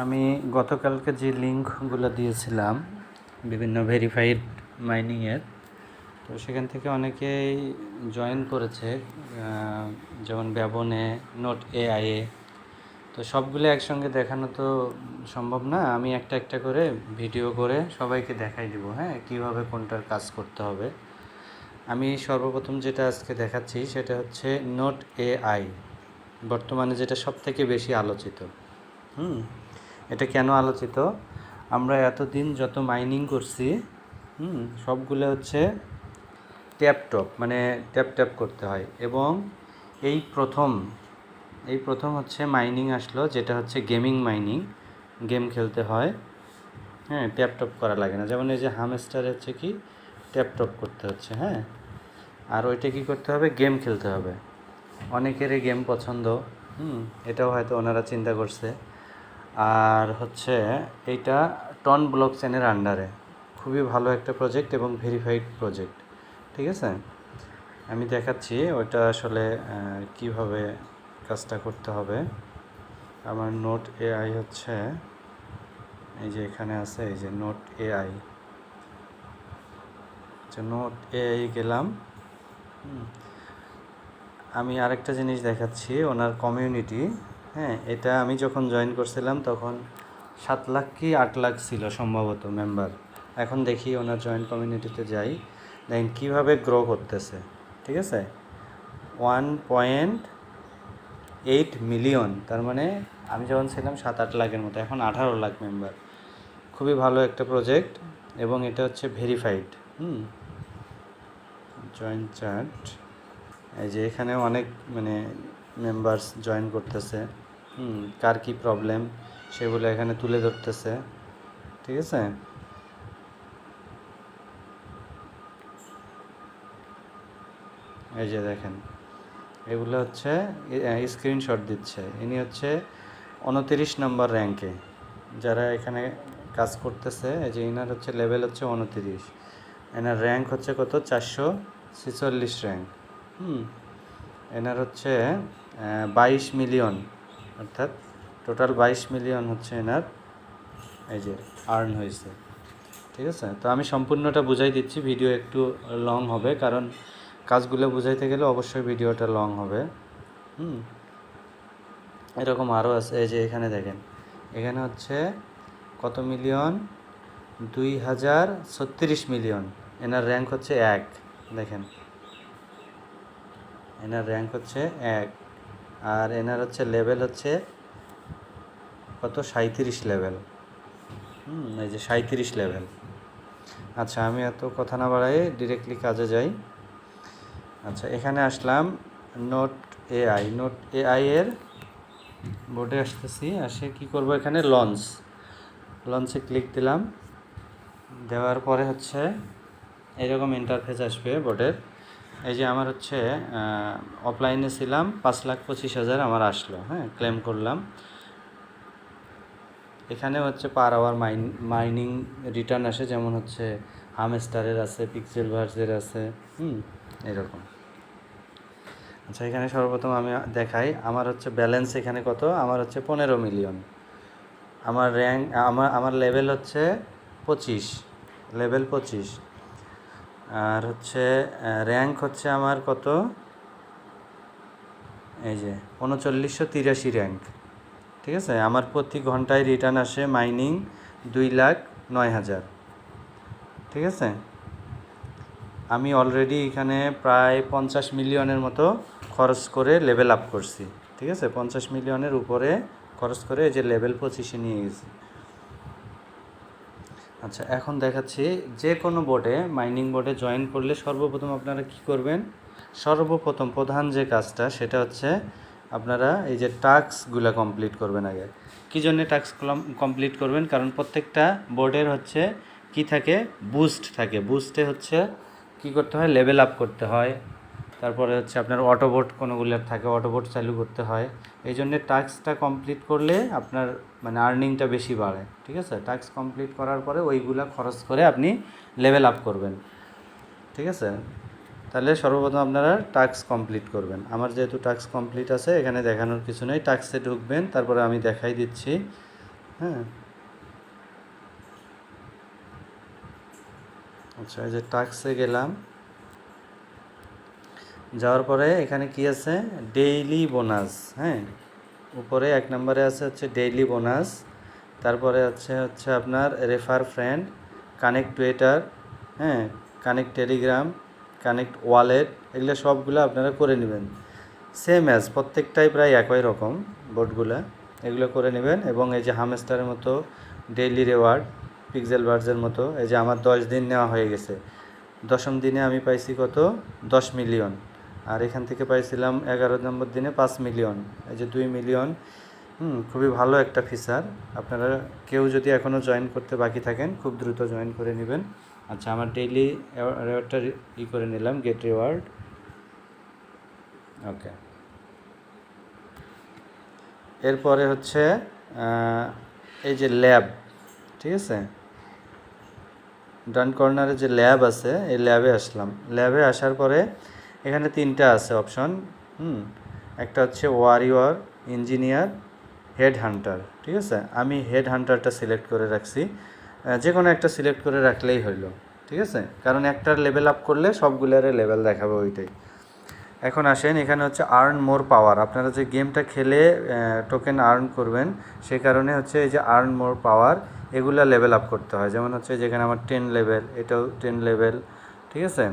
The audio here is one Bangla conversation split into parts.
আমি গতকালকে যে লিঙ্কগুলো দিয়েছিলাম বিভিন্ন ভেরিফাইড মাইনিংয়ের, তো সেখান থেকে অনেকেই জয়েন করেছে, যেমন ব্যবনে, নোট এআইয়ে। তো সবগুলো একসঙ্গে দেখানো তো সম্ভব না, আমি একটা একটা করে ভিডিও করে সবাইকে দেখাই দিব। হ্যাঁ, কীভাবে কোনটার কাজ করতে হবে। আমি সর্বপ্রথম যেটা আজকে দেখাচ্ছি সেটা হচ্ছে নোট এআই, বর্তমানে যেটা সবথেকে বেশি আলোচিত। এটা কেন আলোচিত? আমরা এতদিন যত মাইনিং করছি, সবগুলো হচ্ছে ট্যাপ মানে ট্যাপ করতে হয়, এবং এই প্রথম হচ্ছে মাইনিং আসলো, যেটা হচ্ছে গেমিং মাইনিং। গেম খেলতে হয়, হ্যাঁ, ট্যাপ করা লাগে না। যেমন এই যে হামস্টার হচ্ছে কি ট্যাপ করতে হচ্ছে, হ্যাঁ। আর ওইটা কী করতে হবে? গেম খেলতে হবে। অনেকেরই গেম পছন্দ, এটাও হয়তো ওনারা চিন্তা করছে। আর হচ্ছে এইটা টন ব্লকচেনের আন্ডারে খুবই ভালো একটা প্রজেক্ট এবং ভেরিফাইড প্রজেক্ট, ঠিক আছে। আমি দেখাচ্ছি ওইটা আসলে কিভাবে কাজটা করতে হবে। আমার নোট এআই হচ্ছে এই যে এখানে আছে, এই যে নোট এআই, নোট এআই গেলাম। আমি আরেকটা জিনিস দেখাচ্ছি, ওনার কমিউনিটি। হ্যাঁ, এটা আমি যখন জয়েন করছিলাম তখন 7 লাখ কি 8 লাখ ছিল সম্ভবত মেম্বার। এখন দেখি ওনার জয়েন্ট কমিউনিটিতে যাই, দেখেন কীভাবে গ্রো করতেছে, ঠিক আছে। 1.8 মিলিয়ন, তার মানে আমি যখন ছিলাম 7-8 লাখের মতো, এখন 18 লাখ মেম্বার। খুবই ভালো একটা প্রজেক্ট, এবং এটা হচ্ছে ভেরিফাইড। জয়েন চার্ট, এই যে এখানে অনেক মানে মেম্বার্স জয়েন করতেছে, কার কী প্রবলেম সেগুলো এখানে তুলে ধরতেছে, ঠিক আছে। এই যে দেখেন, এগুলো হচ্ছে স্ক্রিনশট দিচ্ছে। ইনি হচ্ছে 29 নম্বর র্যাঙ্কে, যারা এখানে কাজ করতেছে। এই যে ইনার হচ্ছে লেভেল হচ্ছে 29, এনার র্যাঙ্ক হচ্ছে কত? 446 র্যাঙ্ক। এনার হচ্ছে 22 মিলিয়ন, অর্থাৎ টোটাল 22 মিলিয়ন হচ্ছে এনার এই যে আর্ন হয়েছে, ঠিক আছে। তো আমি সম্পূর্ণটা বুঝাই দিচ্ছি, ভিডিও একটু লং হবে, কারণ কাজগুলো বুঝাইতে গেলে অবশ্যই ভিডিওটা লং হবে। এরকম আরও আছে। এই যে এখানে দেখেন, এখানে হচ্ছে কত মিলিয়ন? 2036 মিলিয়ন। এনার র্যাঙ্ক হচ্ছে 1, দেখেন এনার র্যাঙ্ক হচ্ছে 1। আর এনার হচ্ছে লেভেল হচ্ছে কত? 37 লেভেল। এই যে 37 লেভেল। আচ্ছা, আমি এত কথা না বাড়াই ডিরেক্টলি কাজে যাই। আচ্ছা, এখানে আসলাম নোট এআই এর বোর্ডে আসতেছি। আসে কি করব? এখানে লঞ্চে ক্লিক দিলাম। দেওয়ার পরে হচ্ছে এরকম ইন্টারফেস আসবে বোর্ডের। এই যে আমার হচ্ছে অফলাইনে ছিলাম, 5,25,000 আমার আসলো, হ্যাঁ, ক্লেম করলাম। এখানে হচ্ছে পার আওয়ার মাইনিং রিটার্ন আসে, যেমন হচ্ছে হামস্টারের আছে, পিক্সেল ভার্সের আছে, এরকম। আচ্ছা, এখানে সর্বপ্রথম আমি দেখাই আমার হচ্ছে ব্যালেন্স এখানে কত। আমার হচ্ছে 15 মিলিয়ন। আমার র্যাঙ্ক, আমার লেভেল হচ্ছে 25, লেভেল 25। আর হচ্ছে র্যাঙ্ক হচ্ছে আমার কত? এই যে 3983 র্যাঙ্ক, ঠিক আছে। আমার প্রতি ঘন্টায় রিটার্ন আসে মাইনিং 2,09,000, ঠিক আছে। আমি অলরেডি এখানে প্রায় 50 মিলিয়নের মতো খরচ করে লেভেল আপ করছি, ঠিক আছে। 50 মিলিয়নের উপরে খরচ করে এই যে লেভেল 25-এ নিয়ে গেছি। আচ্ছা, এখন দেখাচ্ছি যে কোনো বোর্ডে, মাইনিং বোর্ডে জয়েন করলে সর্বপ্রথম আপনারা কি করবেন? সর্বপ্রথম প্রধান যে কাজটা সেটা হচ্ছে আপনারা এই যে টাস্কগুলো কমপ্লিট করবেন আগে। কী জন্যে টাস্ক কমপ্লিট করবেন? কারণ প্রত্যেকটা বোর্ডের হচ্ছে কি থাকে? বুস্ট থাকে। বুস্টে হচ্ছে কি করতে হয়? লেভেল আপ করতে হয়। তারপরে হচ্ছে আপনার অটোবোট কোনোগুলোর থাকে, অটোবোট চালু করতে হয়। এই জন্যে টাস্কটা কমপ্লিট করলে আপনার মানে আর্নিংটা বেশি বাড়ে, ঠিক আছে। টাস্ক কমপ্লিট করার পরে ওইগুলা খরচ করে আপনি লেভেল আপ করবেন, ঠিক আছে। তাহলে সর্বপ্রথম আপনারা টাস্ক কমপ্লিট করবেন। আমার যেহেতু টাস্ক কমপ্লিট আছে, এখানে দেখানোর কিছু নেই। টাস্কে ঢুকবেন, তারপরে আমি দেখাই দিচ্ছি। হ্যাঁ, আচ্ছা এই যে টাস্কে গেলাম, যাওয়ার পরে এখানে কি আছে, ডেইলি বোনাস। হ্যাঁ, উপরে 1 নম্বরে আছে হচ্ছে ডেইলি বোনাস, তারপরে হচ্ছে আপনার রেফার ফ্রেন্ড, কানেক্ট টুইটার, হ্যাঁ, কানেক্ট টেলিগ্রাম, কানেক্ট ওয়ালেট, এগুলো সবগুলো আপনারা করে নেবেন। সেম অ্যাজ প্রত্যেকটাই প্রায় একই রকম বোর্ডগুলো, এগুলো করে নেবেন। এবং এই যে হামস্টারের মতো ডেইলি রেওয়ার্ড, পিক্সেল বার্ডসের মতো, এই যে আমার 10 দিন নেওয়া হয়ে গেছে, 10ম দিনে আমি পাইছি কত, 10 মিলিয়ন। আর এখান থেকে পাইছিলাম 11 নম্বর দিনে 5 মিলিয়ন, এই যে 2 মিলিয়ন। খুবই ভালো একটা ফিচার। আপনারা কেউ যদি এখনও জয়েন করতে বাকি থাকেন, খুব দ্রুত জয়েন করে নেবেন। আচ্ছা, আমার ডেইলি রেওয়ার্ডটা করে নিলাম, গেট রেওয়ার্ড। ওকে, এরপরে হচ্ছে এই যে ল্যাব, ঠিক আছে, ডান কর্নারে যে ল্যাব আছে, এই ল্যাবে আসলাম। ল্যাবে আসার পরে এখানে 3টা আছে অপশন। একটা হচ্ছে ওয়ারিয়র, ইঞ্জিনিয়ার, হেড হান্টার, ঠিক আছে। আমি হেড হান্টারটা সিলেক্ট করে রাখছি, যে কোনো একটা সিলেক্ট করে রাখলেই হইলো, ঠিক আছে, কারণ একটার লেভেল আপ করলে সবগুলোর লেভেল দেখাবে ওইটাই। এখন আসেন, এখানে হচ্ছে আর্ন মোর পাওয়ার। আপনারা যে গেমটা খেলে টোকেন আর্ন করবেন, সেই কারণে হচ্ছে এই যে আর্ন মোর পাওয়ার, এগুলা লেভেল আপ করতে হয়। যেমন হচ্ছে যেখানে আমার 10 লেভেল, এটাও 10 লেভেল, ঠিক আছে।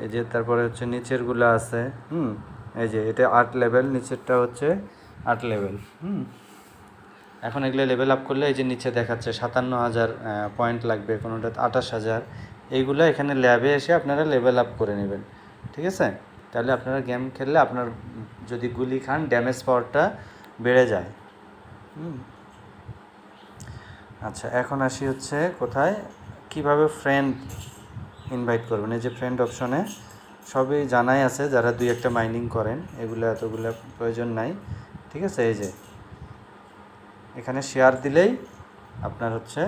এই যে তারপরে হচ্ছে নিচেরগুলো আছে, এই যে এটা 8 লেভেল, নিচেরটা হচ্ছে 8 লেভেল। এখন এগুলো লেভেল আপ করলে এই যে নিচে দেখাচ্ছে 57,000 পয়েন্ট লাগবে, কোনোটা 28,000। এইগুলো এখানে ল্যাবে এসে আপনারা লেভেল আপ করে নেবেন, ঠিক আছে। তাহলে আপনারা গেম খেললে আপনার যদি গুলি খান, ড্যামেজ পাওয়ারটা বেড়ে যায়। আচ্ছা, এখন আসি হচ্ছে কোথায়, কিভাবে ফ্রেন্ড ইনভাইট করবেন। এই যে ফ্রেন্ড অপশনে সবই জানাই আছে, যারা 2-1টা মাইনিং করেন, এগুলো এতগুলো প্রয়োজন নাই, ঠিক আছে। এই যে এখানে শেয়ার দিলেই আপনার হচ্ছে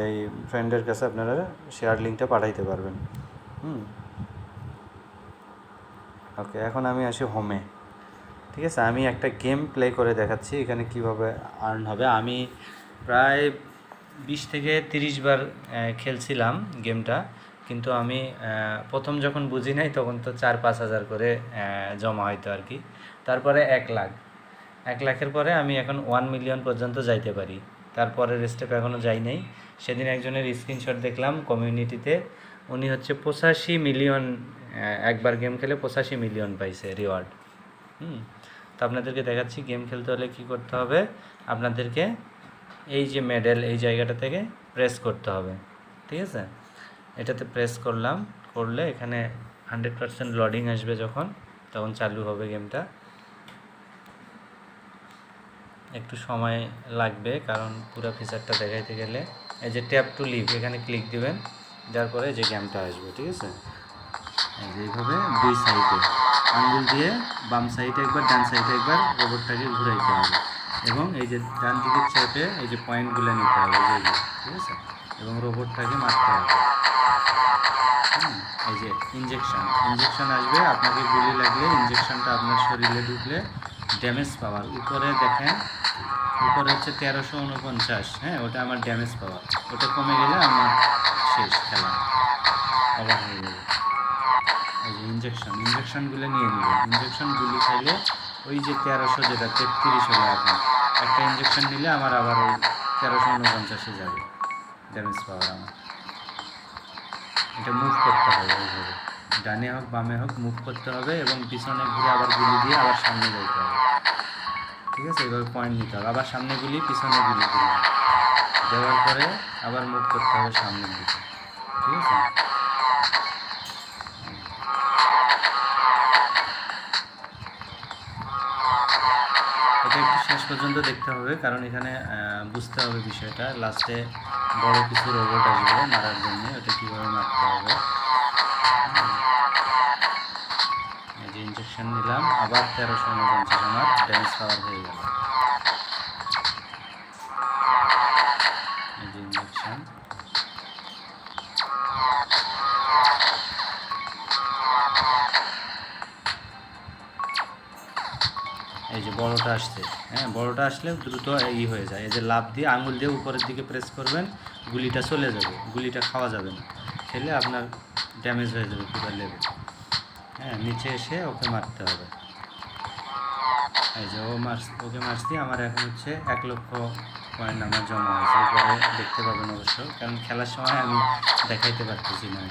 এই ফ্রেন্ডের কাছে আপনারা শেয়ার লিঙ্কটা পাঠাইতে পারবেন। ওকে, এখন আমি আসি হোমে, ঠিক আছে। আমি একটা গেম প্লে করে দেখাচ্ছি এখানে কিভাবে আর্ন হবে। আমি প্রায় 20 থেকে 30 বার খেলছিলাম গেমটা, কিন্তু আমি প্রথম যখন বুঝি নাই তখন তো 4-5 হাজার করে জমা হইতো আর কি। তারপরে 1 লাখের পরে আমি এখন 1 মিলিয়ন পর্যন্ত যাইতে পারি। তারপরের স্টেপ এখনও যাই নাই। সেদিন একজনের স্ক্রিনশট দেখলাম কমিউনিটিতে, উনি হচ্ছে 85 মিলিয়ন, একবার গেম খেলে 85 মিলিয়ন পাইছে রিওয়ার্ড। তো আপনাদেরকে দেখাচ্ছি গেম খেলতে হলে কি করতে হবে। আপনাদেরকে এই যে মেডেল, এই জায়গাটা থেকে প্রেস করতে হবে, ঠিক আছে। এটাতে প্রেস করলে এখানে 100% লোডিং আসবে, তখন চালু হবে গেমটা। একটু সময় লাগবে কারণ পুরো ফিচারটা দেখাইতে গেলে। এই যে ট্যাপ টু লিভ, এখানে ক্লিক দিবেন, যার পরে যে গেমটা আসবে, ঠিক আছে। এই যে এইভাবে 2 সাইডে আঙ্গুল দিয়ে বাম সাইডে একবার, ডান সাইডে একবার রোবটটাকে ঘুরাইতে হবে। এবং এই যে ডান দিকের চাপে এই যে পয়েন্টগুলো নিতে হবে, এই যে, ঠিক আছে, এবং রোবটটাকে মারতে হবে। এই যে ইনজেকশন আসবে, আপনাকে গুলি লাগলে ইনজেকশনটা আপনার শরীরে ঢুকলে ড্যামেজ পাওয়ার। উপরে দেখেন, উপরে হচ্ছে 1349, হ্যাঁ, ওটা আমার ড্যামেজ পাওয়ার। ওটা কমে গেলে আমার শেষ, খেলা অবাক হয়ে যাবে। এই যে ইনজেকশনগুলো নিয়ে নেবেন। ইনজেকশনগুলি খাইলে ওই যে 1300, যেটা 33 হলো এখন, একটা ইনজেকশন নিলে আমার আবার ওই 1349 যাবে ড্যামেজ পাওয়ার আমার। এটা মুভ করতে হবে ওইভাবে, ডানে হোক বামে হোক মুভ করতে হবে, এবং পিছনে ঘুরে আবার গুলি দিয়ে আবার সামনে যাইতে হবে, ঠিক আছে। এইভাবে পয়েন্ট নিতে হবে, আবার সামনে গুলি পিছনে গুলি দেওয়ার পরে আবার মুভ করতে হবে সামনের দিকে, ঠিক আছে। এটা একটু শেষ পর্যন্ত দেখতে হবে, কারণ এখানে বুঝতে হবে বিষয়টা। লাস্টে বড় কিছু রোবট আসবে মারার জন্য, ওটা কীভাবে মারতে হবে। এই যে ইনজেকশন নিলাম, আবার 1349 আমার ড্যামেজ পাওয়ার হয়ে গেল। এই যে ইনজেকশন, এই যে বড়টা আসছে, হ্যাঁ বড়টা আসলে দ্রুত হয়ে যায়। এই যে লাফ দিয়ে আঙুল দিয়ে উপরের দিকে প্রেস করবেন, গুলিটা চলে যাবে, গুলিটা খাওয়া যাবে না, খেলে আপনার ড্যামেজ হয়ে যাবে পুরো লেভেল। হ্যাঁ, নিচে এসে ওকে মারতে হবে। এই যে ওকে মারছি, আমার এখন হচ্ছে 1,00,000 পয়েন্ট আমার জমা হয়েছে। পরে দেখতে পাবেন অবশ্য, কারণ খেলার সময় আমি দেখাইতে পারতেছি না।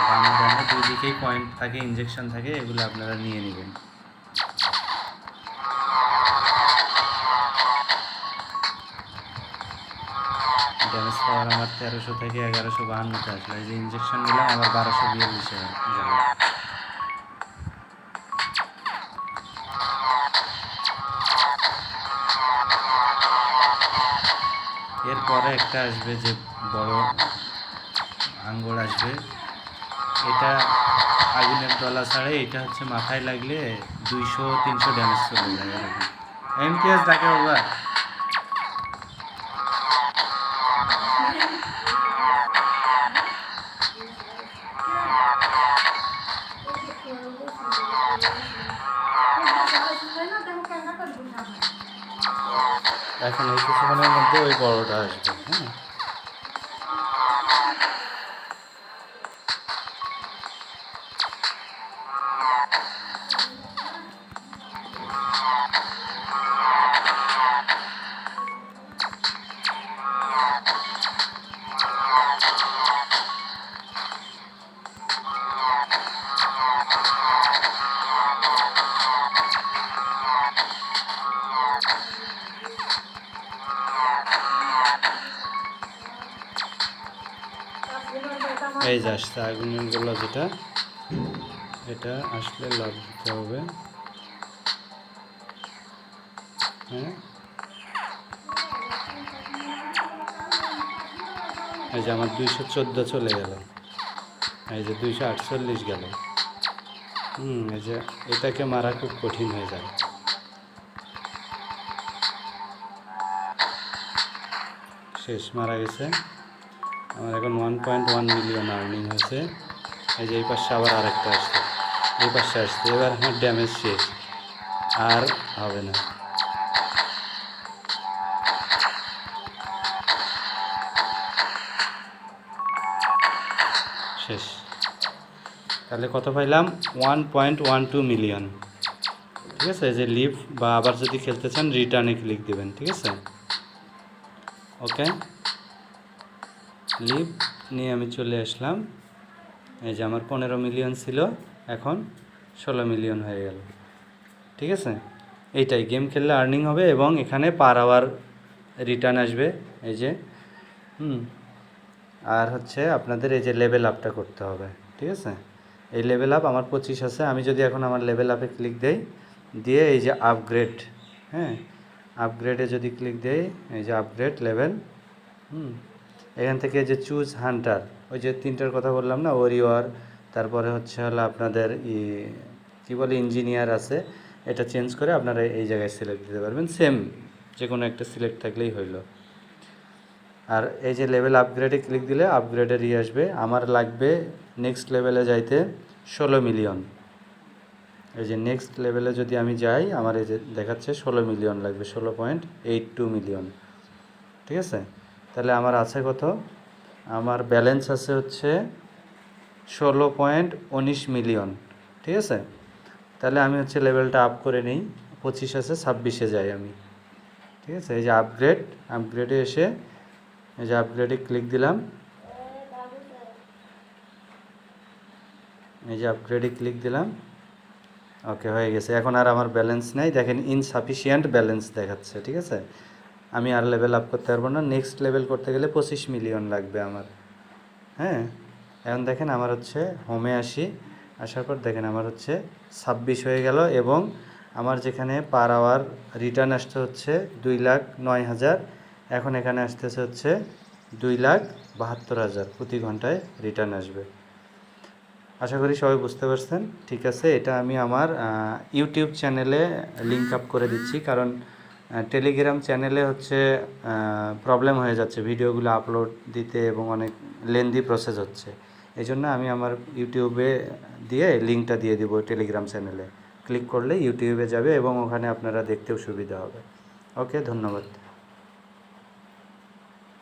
বামে ডানে দুই দিকেই পয়েন্ট থাকে, ইনজেকশন থাকে, এগুলো আপনারা নিয়ে নেবেন। ড্যামেজ পাওয়ার আমার 1300 থেকে 1152-তে আসলো। এই যে ইনজেকশন নিলাম, আমার 1242-এ গেল। এরপরে একটা আসবে যে বড় আঙ্গুর আসবে, এটা আগুনের দলা ছাড়ে, এটা হচ্ছে মাথায় লাগলে 200-300 ড্যামেজ চলে যায় এরকম। এমটিএস ডাকে বাবা। এখন এই কিছুক্ষণের মধ্যে ওই বড়টা আসবে। হ্যাঁ, এই যে আসছে আগুনের গোলা, যেটা এটা আসলে লাভ দিতে হবে। হ্যাঁ, এই যে আমার 214 চলে গেল, এই যে 248 গেল। এই যে এটাকে মারা খুব কঠিন হয়ে যায়। শেষ, মারা গেছে। আমার এখন 1.1 মিলিয়ন আর্নিং হয়েছে। এই যে এই পাশে আবার আরেকটা আসছে, এই পাশে আসছে। এবার আমার ড্যামেজ শেষ, আর হবে না। শেষ। তাহলে কত পাইলাম? 1.12 মিলিয়ন। ঠিক আছে, এই যে লিভ বা আবার যদি খেলতে চান রিটার্নে ক্লিক দেবেন। ঠিক আছে, ওকে, লিভ নিয়ে আমি চলে আসলাম। এই যে আমার 15 মিলিয়ন ছিল, এখন 16 মিলিয়ন হয়ে গেল। ঠিক আছে, এইটাই গেম খেললে আর্নিং হবে, এবং এখানে পার আওয়ার রিটার্ন আসবে। এই যে আর হচ্ছে আপনাদের এই যে লেভেল আপটা করতে হবে। ঠিক আছে, এই লেভেল আপ আমার 25 আছে। আমি যদি এখন আমার লেভেল আপে ক্লিক দেই, দিয়ে এই যে আপগ্রেড, হ্যাঁ আপগ্রেডে যদি ক্লিক দেই, এই যে আপগ্রেড লেভেল, এখান থেকে যে চুজ হান্টার, ওই যে তিনটার কথা বললাম না, ওরিওয়ার, তারপরে হচ্ছে হলো আপনাদের কী বলে ইঞ্জিনিয়ার আছে, এটা চেঞ্জ করে আপনারা এই জায়গায় সিলেক্ট দিতে পারবেন। সেম যে কোনো একটা সিলেক্ট থাকলেই হইল। আর এই যে লেভেল আপগ্রেডে ক্লিক দিলে আপগ্রেডের আসবে। আমার লাগবে নেক্সট লেভেলে যাইতে 16 মিলিয়ন। এই যে নেক্সট লেভেলে যদি আমি যাই, আমার এই যে দেখাচ্ছে 16 মিলিয়ন লাগবে, 16.82 মিলিয়ন। ঠিক আছে, তাহলে আমার আছে কত? আমার ব্যালেন্স আছে হচ্ছে 16.19 মিলিয়ন। ঠিক আছে, তাহলে আমি হচ্ছে লেভেলটা আপ করে নিই, 25 আছে, 26-এ যাই আমি। ঠিক আছে, এই যে আপগ্রেডে এসে এই যে আপগ্রেডে ক্লিক দিলাম, এই যে আপগ্রেডে ক্লিক দিলাম, ওকে হয়ে গেছে। এখন আর আমার ব্যালেন্স নেই, দেখেন ইনসাফিসিয়েন্ট ব্যালেন্স দেখাচ্ছে। ঠিক আছে, আমি আর লেভেল আপ করতে পারবো না। নেক্সট লেভেল করতে গেলে 25 মিলিয়ন লাগবে আমার। হ্যাঁ, এখন দেখেন আমার হচ্ছে হোমে আসার পর দেখেন আমার হচ্ছে 26 হয়ে গেল, এবং আমার যেখানে পার আওয়ার রিটার্ন আসতে হচ্ছে 2,09,000, এখন এখানে আসতেছে হচ্ছে 2,72,000 প্রতি ঘন্টায় রিটার্ন আসবে। আশা করি সবাই বুঝতে পারছেন। ঠিক আছে, এটা আমি আমার ইউটিউব চ্যানেলে লিঙ্ক আপ করে দিচ্ছি, কারণ টেলিগ্রাম চ্যানেলে হচ্ছে প্রবলেম হয়ে যাচ্ছে ভিডিওগুলো আপলোড দিতে, এবং অনেক লেন্দি প্রসেস হচ্ছে। এই জন্য আমি আমার ইউটিউবে দিয়ে লিঙ্কটা দিয়ে দিব টেলিগ্রাম চ্যানেলে। ক্লিক করলে ইউটিউবে যাবে এবং ওখানে আপনারা দেখতেও সুবিধা হবে। ওকে, ধন্যবাদ।